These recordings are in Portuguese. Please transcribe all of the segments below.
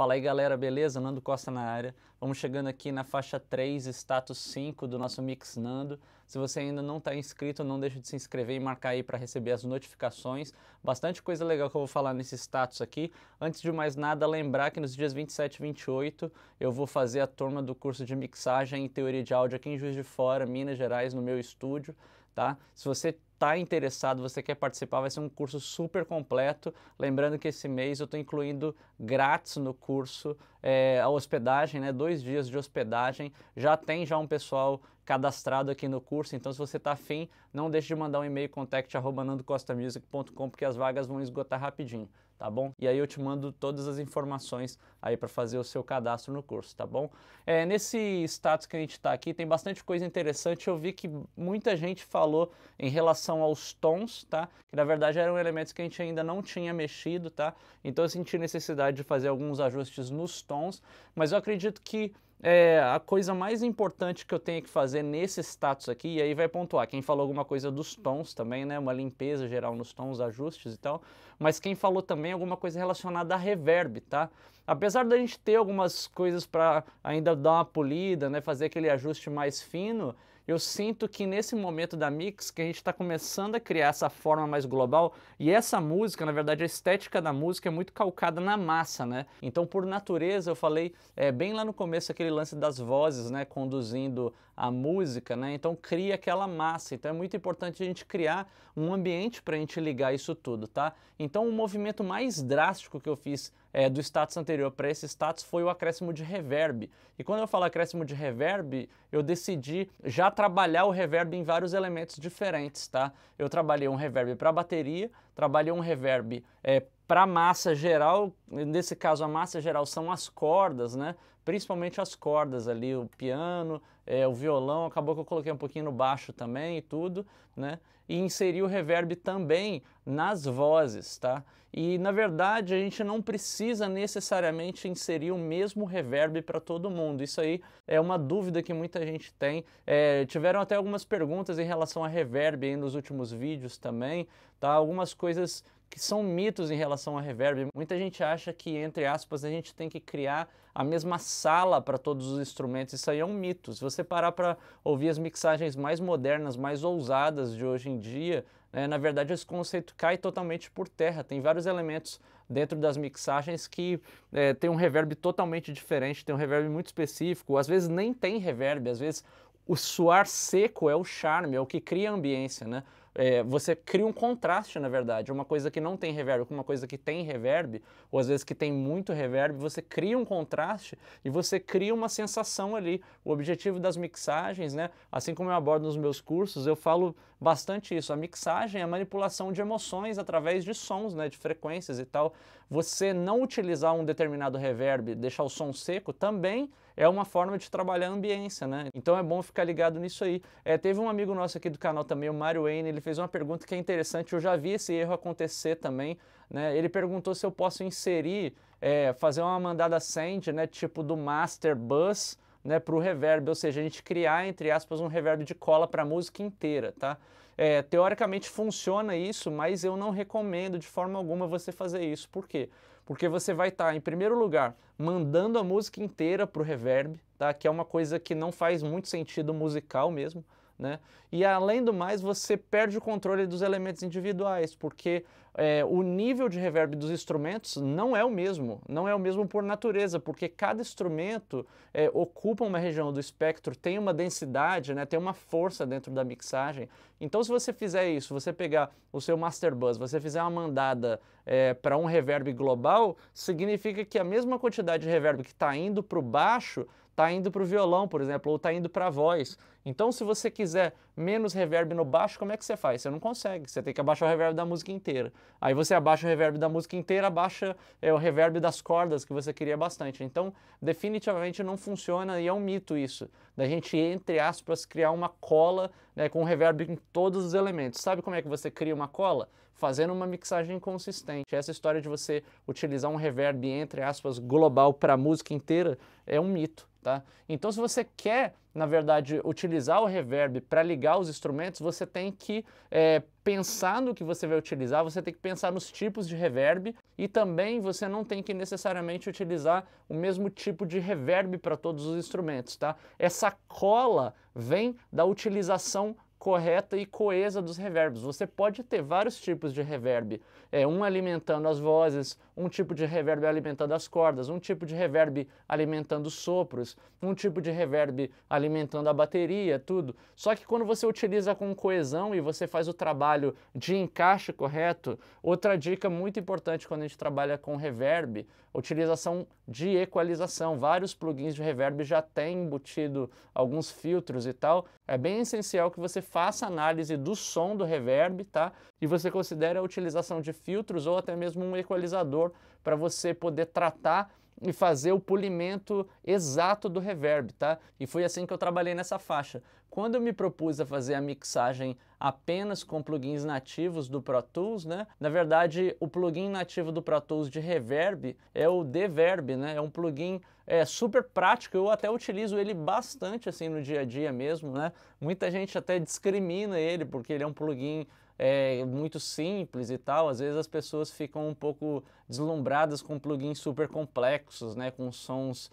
Fala aí galera, beleza? Nando Costa na área. Vamos chegando aqui na faixa 3, status 5 do nosso Mix Nando. Se você ainda não está inscrito, não deixe de se inscrever e marcar aí para receber as notificações. Bastante coisa legal que eu vou falar nesse status aqui. Antes de mais nada, lembrar que nos dias 27 e 28 eu vou fazer a turma do curso de mixagem e teoria de áudio aqui em Juiz de Fora, Minas Gerais, no meu estúdio, tá? Se você está interessado, você quer participar, vai ser um curso super completo. Lembrando que esse mês eu estou incluindo grátis no curso a hospedagem, né? 2 dias de hospedagem. Já tem um pessoal cadastrado aqui no curso, então se você está afim, não deixe de mandar um e-mail contact@nandocostamusic.com, porque as vagas vão esgotar rapidinho, tá bom? E aí eu te mando todas as informações aí para fazer o seu cadastro no curso, tá bom? Nesse status que a gente está aqui, tem bastante coisa interessante. Eu vi que muita gente falou em relação aos tons, tá? Que na verdade eram elementos que a gente ainda não tinha mexido, tá? Então eu senti necessidade de fazer alguns ajustes nos tons, mas eu acredito que a coisa mais importante que eu tenho que fazer nesse status aqui, e aí vai pontuar quem falou alguma coisa dos tons também, né? Uma limpeza geral nos tons, ajustes e tal, mas quem falou também alguma coisa relacionada a reverb, tá? Apesar da gente ter algumas coisas para ainda dar uma polida, né? Fazer aquele ajuste mais fino, eu sinto que nesse momento da mix, que a gente está começando a criar essa forma mais global, e essa música, na verdade, a estética da música é muito calcada na massa, né? Então, por natureza, eu falei bem lá no começo aquele lance das vozes, né, conduzindo a música, né? Então cria aquela massa. Então é muito importante a gente criar um ambiente para a gente ligar isso tudo, tá? Então o movimento mais drástico que eu fiz do status anterior para esse status foi o acréscimo de reverb. E quando eu falo acréscimo de reverb, eu decidi já trabalhar o reverb em vários elementos diferentes, tá? Eu trabalhei um reverb para bateria, trabalhei um reverb para massa geral. Nesse caso a massa geral são as cordas, né? Principalmente as cordas ali, o piano, o violão. Acabou que eu coloquei um pouquinho no baixo também e tudo, né? E inseri o reverb também nas vozes, tá? E na verdade a gente não precisa necessariamente inserir o mesmo reverb para todo mundo. Isso aí é uma dúvida que muita gente tem. Tiveram até algumas perguntas em relação a reverb aí nos últimos vídeos também, tá? Algumas coisas que são mitos em relação a reverb. Muita gente acha que, entre aspas, a gente tem que criar a mesma sala para todos os instrumentos. Isso aí é um mito. Se você parar para ouvir as mixagens mais modernas, mais ousadas de hoje em dia, na verdade esse conceito cai totalmente por terra. Tem vários elementos dentro das mixagens que tem um reverb totalmente diferente, tem um reverb muito específico, às vezes nem tem reverb, às vezes o soar seco é o charme, é o que cria a ambiência, né? Você cria um contraste, na verdade, uma coisa que não tem reverb com uma coisa que tem reverb, ou às vezes que tem muito reverb, você cria um contraste e você cria uma sensação ali. O objetivo das mixagens, né, assim como eu abordo nos meus cursos, eu falo bastante isso. A mixagem é a manipulação de emoções através de sons, né, de frequências e tal. Você não utilizar um determinado reverb, deixar o som seco, também é uma forma de trabalhar a ambiência, né? Então é bom ficar ligado nisso aí. Teve um amigo nosso aqui do canal também, o Mário Wayne, ele fez uma pergunta que é interessante, eu já vi esse erro acontecer também, né? Ele perguntou se eu posso inserir, fazer uma mandada send, né, tipo do master bus, né, para o reverb, ou seja, a gente criar, entre aspas, um reverb de cola para a música inteira, tá? Teoricamente funciona isso, mas eu não recomendo de forma alguma você fazer isso. Por quê? Porque você vai estar, em primeiro lugar, mandando a música inteira para o reverb, tá? Que é uma coisa que não faz muito sentido musical mesmo, né? E além do mais, você perde o controle dos elementos individuais, porque o nível de reverb dos instrumentos não é o mesmo por natureza, porque cada instrumento ocupa uma região do espectro, tem uma densidade, né, tem uma força dentro da mixagem. Então se você fizer isso, você pegar o seu master bus, você fizer uma mandada para um reverb global, significa que a mesma quantidade de reverb que está indo para o baixo está indo para o violão, por exemplo, ou está indo para a voz. Então, se você quiser menos reverb no baixo, como é que você faz? Você não consegue, você tem que abaixar o reverb da música inteira. Aí você abaixa o reverb da música inteira, abaixa o reverb das cordas que você queria bastante. Então, definitivamente não funciona e é um mito isso, da gente, entre aspas, criar uma cola, né, com reverb em todos os elementos. Sabe como é que você cria uma cola? Fazendo uma mixagem consistente. Essa história de você utilizar um reverb, entre aspas, global para a música inteira é um mito, tá? Então, se você quer na verdade, utilizar o reverb para ligar os instrumentos, você tem que pensar no que você vai utilizar, você tem que pensar nos tipos de reverb e também você não tem que necessariamente utilizar o mesmo tipo de reverb para todos os instrumentos, tá? Essa cola vem da utilização correta e coesa dos reverbs. Você pode ter vários tipos de reverb, um alimentando as vozes, um tipo de reverb alimentando as cordas, um tipo de reverb alimentando os sopros, um tipo de reverb alimentando a bateria, tudo. Só que quando você utiliza com coesão e você faz o trabalho de encaixe correto, outra dica muito importante quando a gente trabalha com reverb, utilização de equalização. Vários plugins de reverb já têm embutido alguns filtros e tal. É bem essencial que você faça análise do som do reverb, tá? E você considere a utilização de filtros ou até mesmo um equalizador para você poder tratar e fazer o polimento exato do reverb, tá? E foi assim que eu trabalhei nessa faixa. Quando eu me propus a fazer a mixagem apenas com plugins nativos do Pro Tools, né? Na verdade, o plugin nativo do Pro Tools de reverb é o Deverb, né? É um plugin super prático, eu até utilizo ele bastante assim no dia a dia mesmo, né? Muita gente até discrimina ele porque ele é um plugin muito simples e tal. Às vezes as pessoas ficam um pouco deslumbradas com plugins super complexos, né, com sons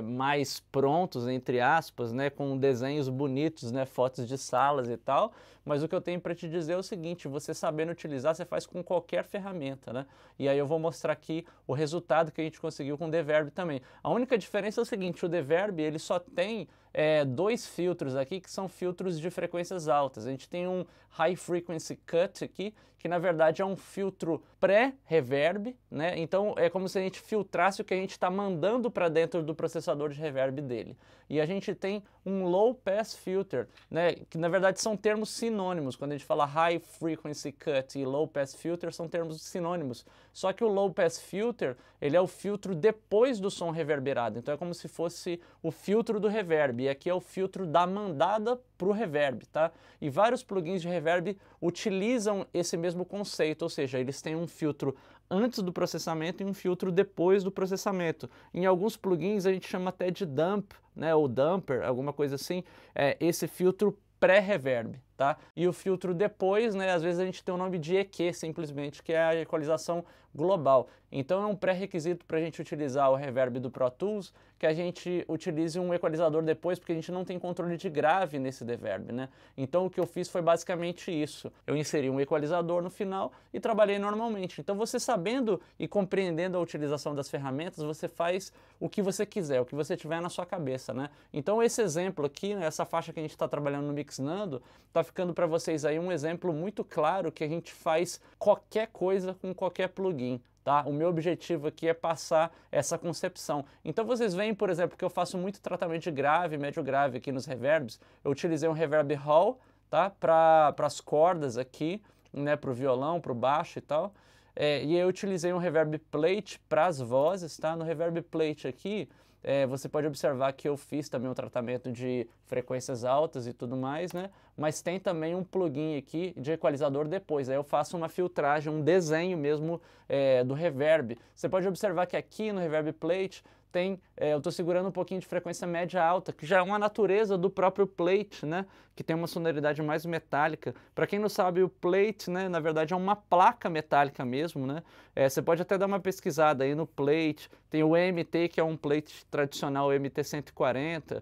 mais prontos, entre aspas, né, com desenhos bonitos, né, fotos de salas e tal. Mas o que eu tenho para te dizer é o seguinte: você sabendo utilizar, você faz com qualquer ferramenta, né? E aí eu vou mostrar aqui o resultado que a gente conseguiu com o Deverb também. A única diferença é o seguinte: o Deverb ele só tem dois filtros aqui que são filtros de frequências altas. A gente tem um High Frequency Cut aqui, que na verdade é um filtro pré-reverb, né? Então é como se a gente filtrasse o que a gente está mandando para dentro do processador de reverb dele. E a gente tem um Low Pass Filter, né? Que na verdade são termos sinônimos. Quando a gente fala High Frequency Cut e Low Pass Filter, são termos sinônimos. Só que o Low Pass Filter, ele é o filtro depois do som reverberado. Então é como se fosse o filtro do reverb. E aqui é o filtro da mandada para o reverb, tá? E vários plugins de reverb utilizam esse mesmo conceito, ou seja, eles têm um filtro antes do processamento e um filtro depois do processamento. Em alguns plugins a gente chama até de dump, né, ou dumper, alguma coisa assim, esse filtro pré-reverb, tá? E o filtro depois, né, às vezes a gente tem o nome de EQ simplesmente, que é a equalização global. Então é um pré-requisito para a gente utilizar o reverb do Pro Tools, que a gente utilize um equalizador depois, porque a gente não tem controle de grave nesse Deverb, né? Então o que eu fiz foi basicamente isso. Eu inseri um equalizador no final e trabalhei normalmente. Então você sabendo e compreendendo a utilização das ferramentas, você faz o que você quiser, o que você tiver na sua cabeça, né? Então esse exemplo aqui, né, essa faixa que a gente está trabalhando no Mixnando, está ficando para vocês aí um exemplo muito claro que a gente faz qualquer coisa com qualquer plugin. Tá? O meu objetivo aqui é passar essa concepção. Então vocês veem, por exemplo, que eu faço muito tratamento de grave, médio grave aqui nos reverbs. Eu utilizei um reverb hall, tá? Para as cordas aqui, né? Para o violão, para o baixo e tal. E eu utilizei um reverb plate para as vozes, tá? No reverb plate aqui, você pode observar que eu fiz também um tratamento de frequências altas e tudo mais, né? Mas tem também um plugin aqui de equalizador depois. Aí eu faço uma filtragem, um desenho mesmo do reverb. Você pode observar que aqui no reverb plate tem, eu estou segurando um pouquinho de frequência média alta, que já é uma natureza do próprio plate, né? Que tem uma sonoridade mais metálica. Para quem não sabe, o plate, né, na verdade é uma placa metálica mesmo, né? Você pode até dar uma pesquisada aí no plate. Tem o EMT, que é um plate tradicional, o MT-140.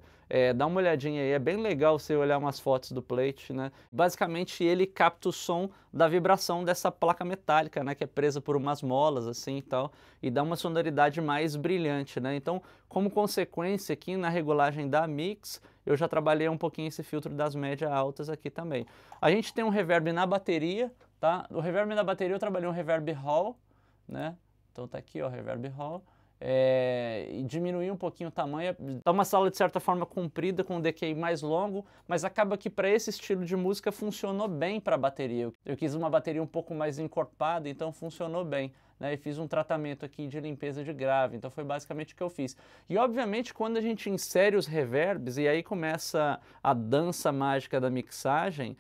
Dá uma olhadinha aí, é bem legal você olhar umas fotos do plate, né? Basicamente ele capta o som da vibração dessa placa metálica, né? Que é presa por umas molas assim e tal, e dá uma sonoridade mais brilhante, né? Então, como consequência aqui na regulagem da mix, eu já trabalhei um pouquinho esse filtro das médias altas aqui também. A gente tem um reverb na bateria, tá? O reverb na bateria eu trabalhei um reverb hall, né? Então tá aqui, ó, reverb hall. E diminuir um pouquinho o tamanho, dá uma sala de certa forma comprida com um decay mais longo, mas acaba que para esse estilo de música funcionou bem para a bateria. Eu quis uma bateria um pouco mais encorpada, então funcionou bem, né? E fiz um tratamento aqui de limpeza de grave, então foi basicamente o que eu fiz. E obviamente quando a gente insere os reverbs, e aí começa a dança mágica da mixagem,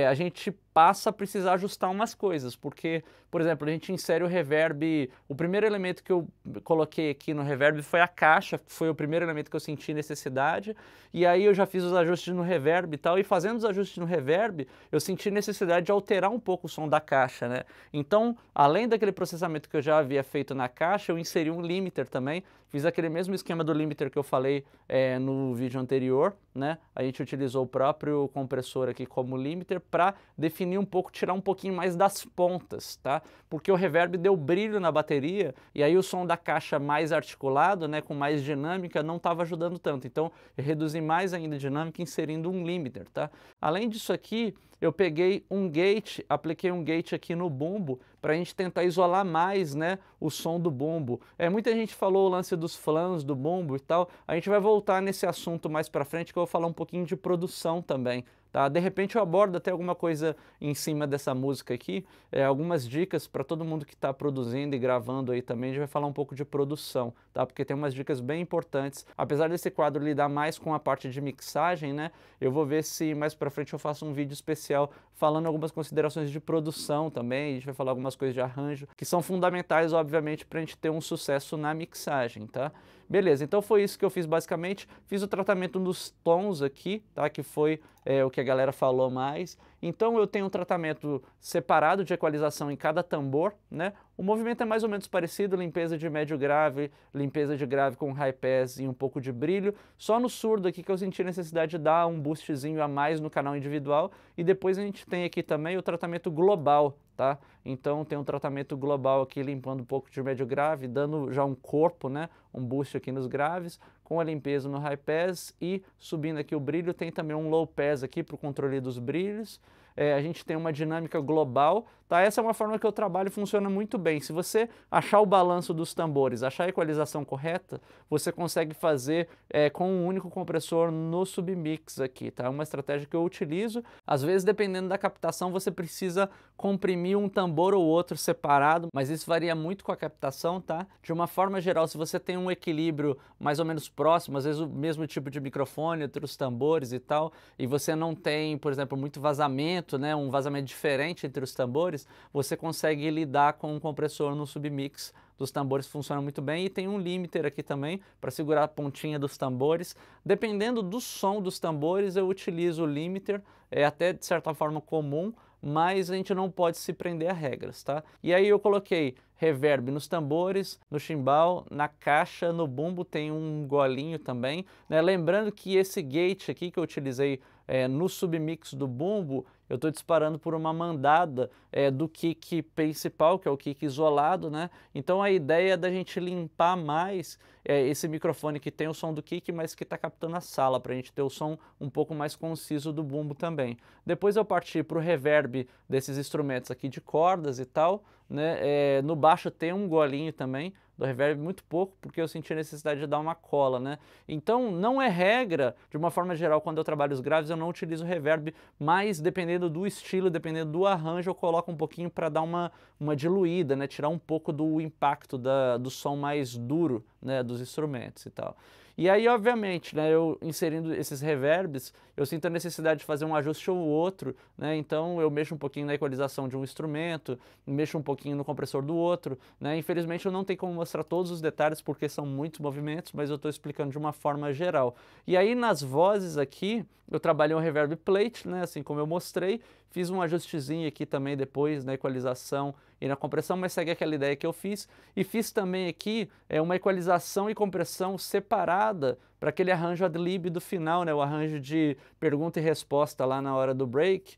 a gente passa a precisar ajustar umas coisas, porque, por exemplo, a gente insere o reverb, o primeiro elemento que eu coloquei aqui no reverb foi a caixa, foi o primeiro elemento que eu senti necessidade, e aí eu já fiz os ajustes no reverb e tal, e fazendo os ajustes no reverb, eu senti necessidade de alterar um pouco o som da caixa, né? Então, além daquele processamento que eu já havia feito na caixa, eu inseri um limiter também, fiz aquele mesmo esquema do limiter que eu falei no vídeo anterior, né? A gente utilizou o próprio compressor aqui como limiter para definir um pouco, tirar um pouquinho mais das pontas, tá? Porque o reverb deu brilho na bateria e aí o som da caixa mais articulado, né, com mais dinâmica, não estava ajudando tanto. Então, eu reduzi mais ainda a dinâmica inserindo um limiter, tá? Além disso aqui, eu peguei um gate, apliquei um gate aqui no bumbo para a gente tentar isolar mais, né, o som do bumbo. Muita gente falou o lance dos flans do bumbo e tal, a gente vai voltar nesse assunto mais para frente que eu vou falar um pouquinho de produção também. Tá? De repente eu abordo até alguma coisa em cima dessa música aqui, algumas dicas para todo mundo que está produzindo e gravando aí também, a gente vai falar um pouco de produção, tá? Porque tem umas dicas bem importantes. Apesar desse quadro lidar mais com a parte de mixagem, né? Eu vou ver se mais para frente eu faço um vídeo especial falando algumas considerações de produção também, a gente vai falar algumas coisas de arranjo, que são fundamentais, obviamente, para a gente ter um sucesso na mixagem, tá? Beleza, então foi isso que eu fiz basicamente, fiz o tratamento nos tons aqui, tá? Que foi o que a galera falou mais. Então eu tenho um tratamento separado de equalização em cada tambor, né? O movimento é mais ou menos parecido, limpeza de médio grave, limpeza de grave com high pass e um pouco de brilho. Só no surdo aqui que eu senti necessidade de dar um boostzinho a mais no canal individual. E depois a gente tem aqui também o tratamento global, tá? Então tem um tratamento global aqui limpando um pouco de médio grave, dando já um corpo, né? Um boost aqui nos graves, com a limpeza no high pass e subindo aqui o brilho. Tem também um low pass aqui para o controle dos brilhos. A gente tem uma dinâmica global, tá? Essa é uma forma que eu trabalho e funciona muito bem. Se você achar o balanço dos tambores, achar a equalização correta, você consegue fazer com um único compressor no submix aqui, tá? É uma estratégia que eu utilizo. Às vezes, dependendo da captação, você precisa comprimir um tambor ou outro separado, mas isso varia muito com a captação, tá? De uma forma geral, se você tem um equilíbrio mais ou menos próximo, às vezes o mesmo tipo de microfone, outros tambores e tal, e você não tem, por exemplo, muito vazamento, né, um vazamento diferente entre os tambores, você consegue lidar com um compressor no submix dos tambores, funciona muito bem, e tem um limiter aqui também para segurar a pontinha dos tambores. Dependendo do som dos tambores, eu utilizo o limiter, até de certa forma comum, mas a gente não pode se prender a regras, tá? E aí eu coloquei reverb nos tambores, no chimbal, na caixa, no bumbo tem um golinho também, né? Lembrando que esse gate aqui que eu utilizei no submix do bumbo, eu estou disparando por uma mandada do kick principal, que é o kick isolado, né? Então a ideia é da gente limpar mais esse microfone que tem o som do kick, mas que está captando a sala, para a gente ter o som um pouco mais conciso do bumbo também. Depois eu parti para o reverb desses instrumentos aqui de cordas e tal, né? No baixo tem um golinho também, do reverb muito pouco, porque eu senti a necessidade de dar uma cola, né? Então, não é regra, de uma forma geral, quando eu trabalho os graves, eu não utilizo reverb, mas dependendo do estilo, dependendo do arranjo, eu coloco um pouquinho para dar uma diluída, né? Tirar um pouco do impacto do som mais duro, né? Dos instrumentos e tal. E aí, obviamente, né, eu inserindo esses reverbs, eu sinto a necessidade de fazer um ajuste ou outro, né? Então eu mexo um pouquinho na equalização de um instrumento, mexo um pouquinho no compressor do outro, né? Infelizmente eu não tenho como mostrar todos os detalhes porque são muitos movimentos, mas eu estou explicando de uma forma geral. E aí nas vozes aqui, eu trabalhei um reverb plate, né? Assim como eu mostrei, fiz um ajustezinho aqui também depois na equalização e na compressão, mas segue aquela ideia que eu fiz. E fiz também aqui uma equalização e compressão separada para aquele arranjo ad-lib do final, né? O arranjo de pergunta e resposta lá na hora do break.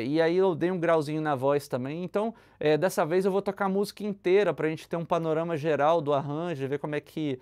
E aí eu dei um grauzinho na voz também. Então, dessa vez eu vou tocar a música inteira para a gente ter um panorama geral do arranjo, ver como é que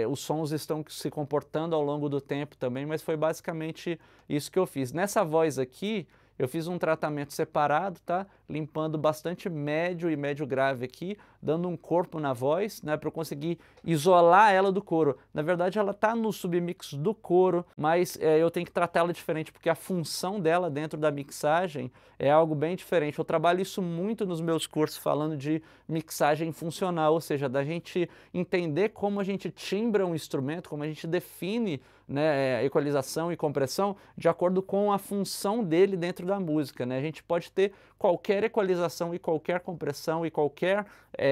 os sons estão se comportando ao longo do tempo também, mas foi basicamente isso que eu fiz. Nessa voz aqui, eu fiz um tratamento separado, tá? Limpando bastante médio e médio grave aqui, dando um corpo na voz, né, para eu conseguir isolar ela do coro. Na verdade, ela está no submix do coro, mas eu tenho que tratar ela diferente, porque a função dela dentro da mixagem é algo bem diferente. Eu trabalho isso muito nos meus cursos, falando de mixagem funcional, ou seja, da gente entender como a gente timbra um instrumento, como a gente define, né, equalização e compressão de acordo com a função dele dentro da música, né? A gente pode ter qualquer equalização e qualquer compressão e qualquer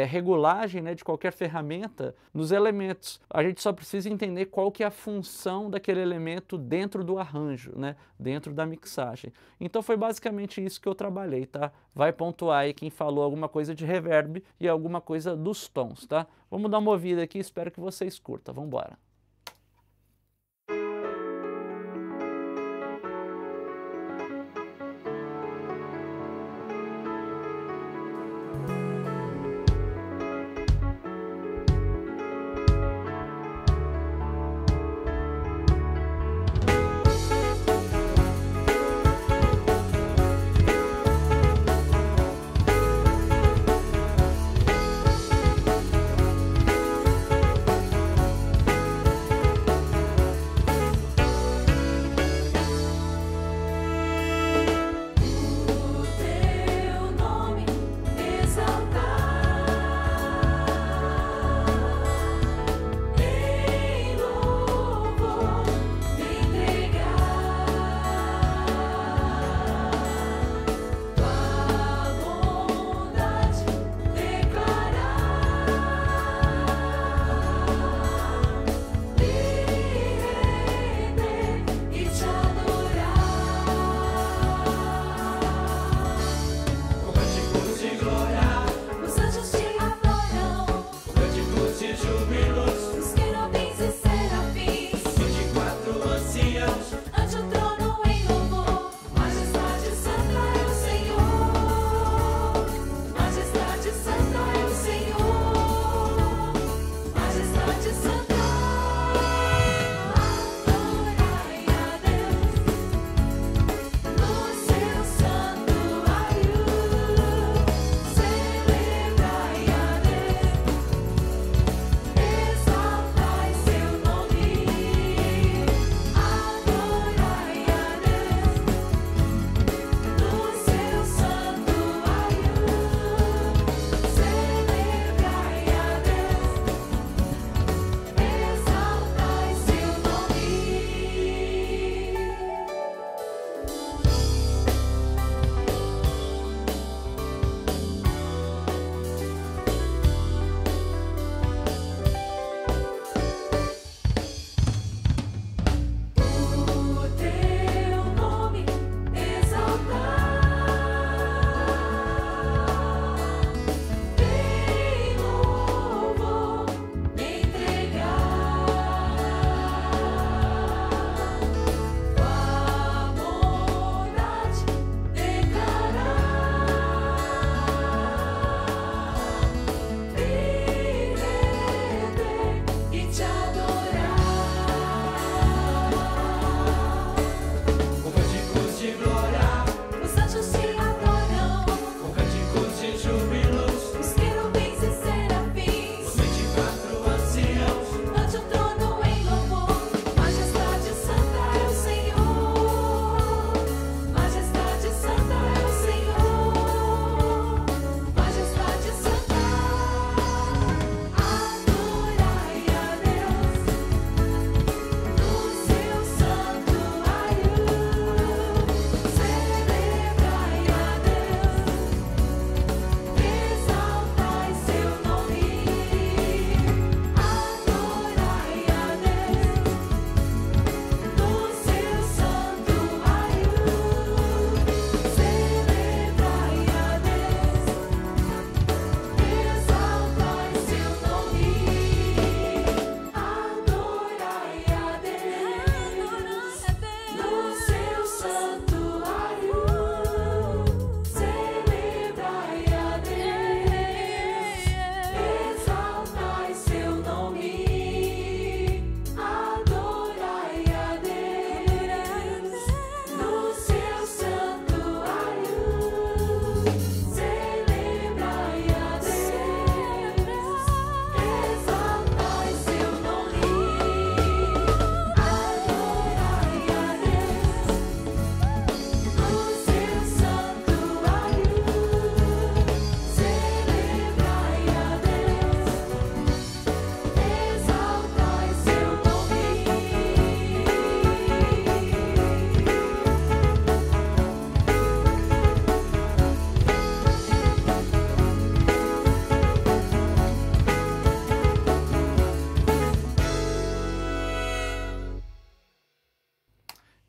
regulagem, né, de qualquer ferramenta nos elementos. A gente só precisa entender qual que é a função daquele elemento dentro do arranjo, né, dentro da mixagem. Então foi basicamente isso que eu trabalhei, tá? Vai pontuar aí quem falou alguma coisa de reverb e alguma coisa dos tons, tá? Vamos dar uma ouvida aqui, espero que vocês curtam. Vamos embora.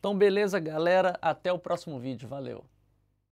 Então beleza, galera, até o próximo vídeo, valeu!